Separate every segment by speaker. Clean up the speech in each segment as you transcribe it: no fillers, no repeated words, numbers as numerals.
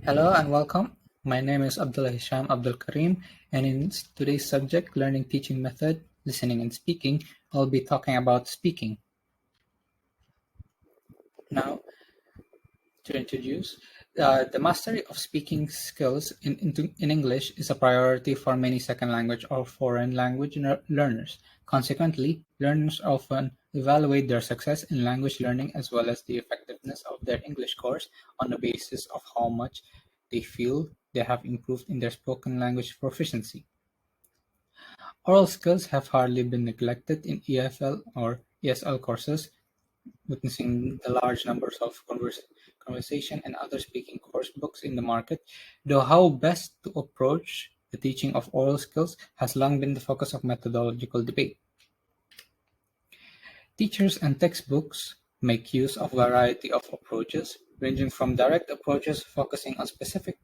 Speaker 1: Hello and welcome. My name is Abdullah Hisham Abdul Karim, and in today's subject, Learning Teaching Method, Listening and Speaking, I'll be talking about speaking. Now, to introduce, the mastery of speaking skills in English is a priority for many second language or foreign language learners. Consequently, learners often evaluate their success in language learning as well as the effectiveness of their English course on the basis of how much they feel they have improved in their spoken language proficiency. Oral skills have hardly been neglected in EFL or ESL courses, witnessing the large numbers of conversation and other speaking course books in the market, though how best to approach the teaching of oral skills has long been the focus of methodological debate. Teachers and textbooks make use of a variety of approaches, ranging from direct approaches focusing on specific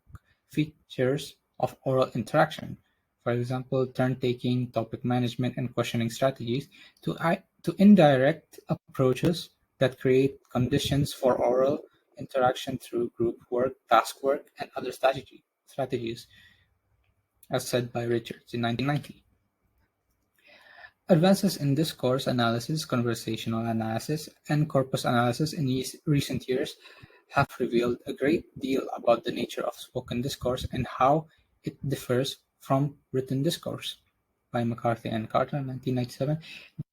Speaker 1: features of oral interaction, for example, turn-taking, topic management, and questioning strategies, to indirect approaches that create conditions for oral interaction through group work, task work, and other strategies, as said by Richards in 1990. Advances in discourse analysis, conversational analysis, and corpus analysis in recent years have revealed a great deal about the nature of spoken discourse and how it differs from written discourse. By McCarthy and Carter, 1997.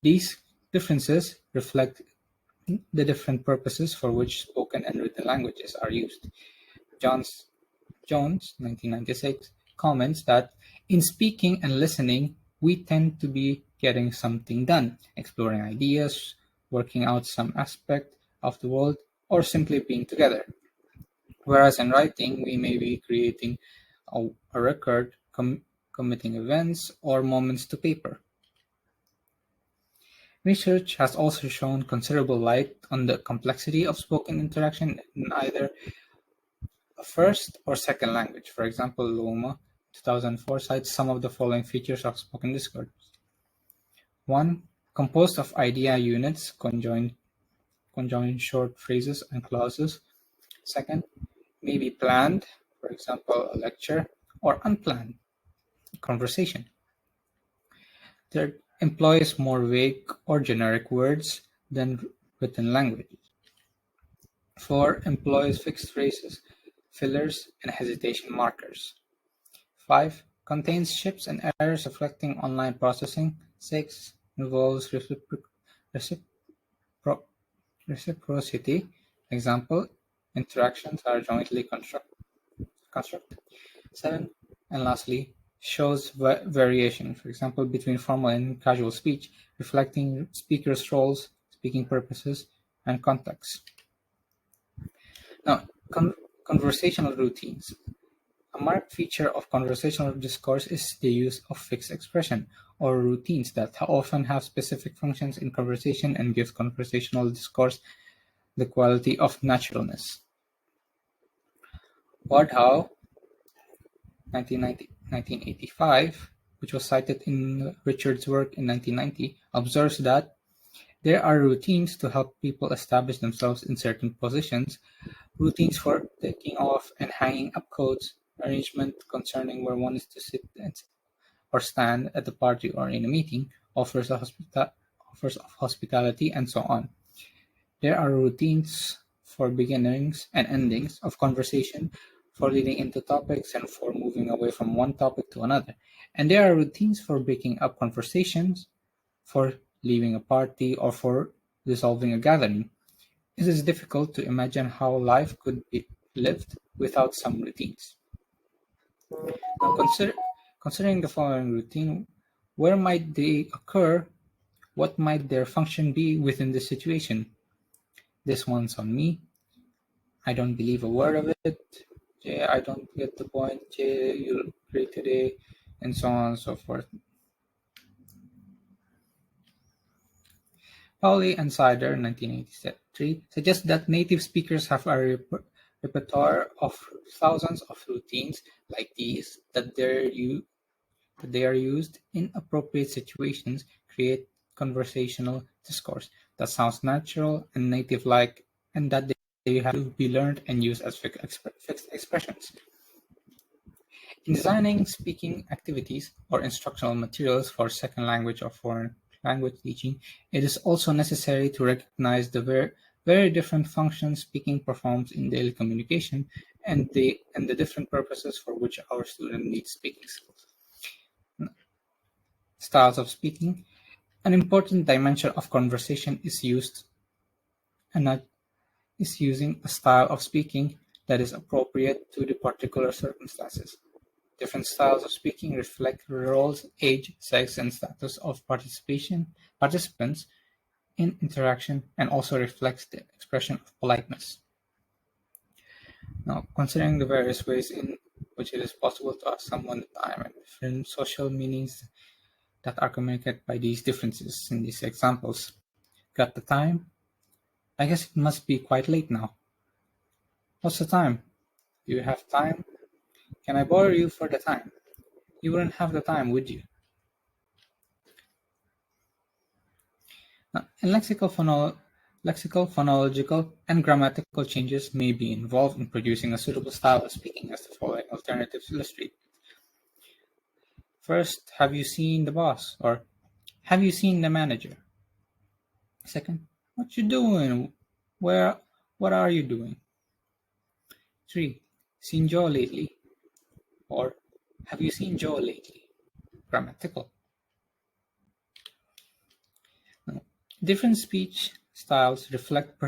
Speaker 1: These differences reflect the different purposes for which spoken and written languages are used. Jones, 1996, comments that in speaking and listening, we tend to be getting something done, exploring ideas, working out some aspect of the world, or simply being together. Whereas in writing, we may be creating a record, committing events, or moments to paper. Research has also shown considerable light on the complexity of spoken interaction in either a first or second language. For example, Loma, 2004, cites some of the following features of spoken discourse. 1. Composed of idea units, conjoined short phrases and clauses. Second, may be planned, for example, a lecture, or unplanned, conversation. Third, employs more vague or generic words than written language. 4. Employs fixed phrases, fillers, and hesitation markers. 5. Contains shifts and errors reflecting online processing. 6. Involves reciprocity. Example, interactions are jointly constructed. 7. And lastly, shows variation, for example, between formal and casual speech, reflecting speakers' roles, speaking purposes, and context. Now, conversational routines. A marked feature of conversational discourse is the use of fixed expression, or routines that often have specific functions in conversation and give conversational discourse the quality of naturalness. Ward Howe, 1985, which was cited in Richard's work in 1990, observes that there are routines to help people establish themselves in certain positions, routines for taking off and hanging up coats, arrangement concerning where one is to sit or stand at a party or in a meeting, offers of hospitality, and so on. There are routines for beginnings and endings of conversation, for leading into topics and for moving away from one topic to another. And there are routines for breaking up conversations, for leaving a party, or for dissolving a gathering. It is difficult to imagine how life could be lived without some routines. Now, considering the following routine, where might they occur? What might their function be within the situation? This one's on me. I don't believe a word of it. Jay, I don't get the point. Jay, you look great today, and so on and so forth. Pauli and Sider, 1983, suggests that native speakers have a repertoire of thousands of routines like these that they are used in appropriate situations, create conversational discourse that sounds natural and native-like, and that they they have to be learned and used as fixed expressions. In designing speaking activities or instructional materials for second language or foreign language teaching, it is also necessary to recognize the very different functions speaking performs in daily communication and the different purposes for which our student needs speaking skills. Styles of speaking. An important dimension of conversation is using a style of speaking that is appropriate to the particular circumstances. Different styles of speaking reflect roles, age, sex, and status of participants in interaction, and also reflects the expression of politeness. Now, considering the various ways in which it is possible to ask someone the time and different social meanings that are communicated by these differences in these examples. Got the time? I guess it must be quite late now. What's the time? Do you have time? Can I borrow you for the time? You wouldn't have the time, would you? Now, and lexical, phonological, and grammatical changes may be involved in producing a suitable style of speaking, as the following alternatives illustrate. First, have you seen the boss? Or have you seen the manager? Second, what you doing? What are you doing? 3. Seen Joe lately? Or have you seen Joe lately? Grammatical. Now, different speech styles reflect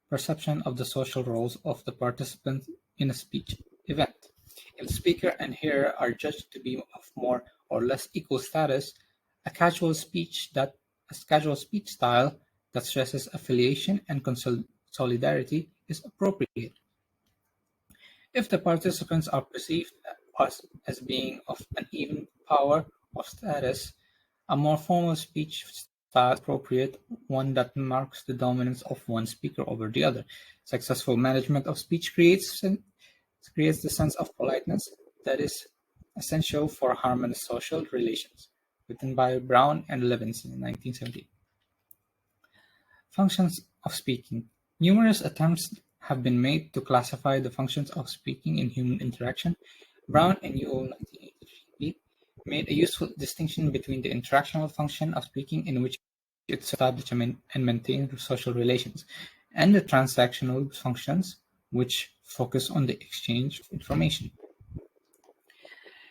Speaker 1: perception of the social roles of the participants in a speech event. If the speaker and hearer are judged to be of more or less equal status, a casual speech style that stresses affiliation and solidarity is appropriate. If the participants are perceived as being of uneven power or status, a more formal speech style is appropriate, one that marks the dominance of one speaker over the other. Successful management of speech creates the sense of politeness that is essential for harmonious social relations, written by Brown and Levinson in 1970. Functions of speaking. Numerous attempts have been made to classify the functions of speaking in human interaction. Brown and Newell 1983 made a useful distinction between the interactional function of speaking, in which it establishes and maintains social relations, and the transactional functions, which focus on the exchange of information.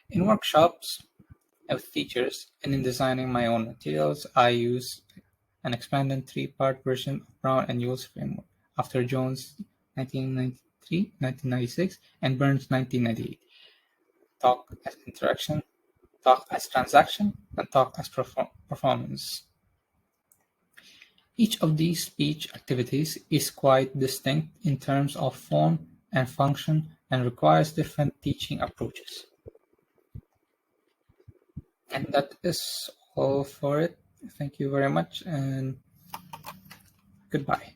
Speaker 1: In workshops with teachers and in designing my own materials, I use an expanded three-part version of Brown and Newell's framework, after Jones 1993, 1996, and Burns 1998. Talk as interaction, talk as transaction, and talk as performance. Each of these speech activities is quite distinct in terms of form and function and requires different teaching approaches. And that is all for it. Thank you very much and goodbye.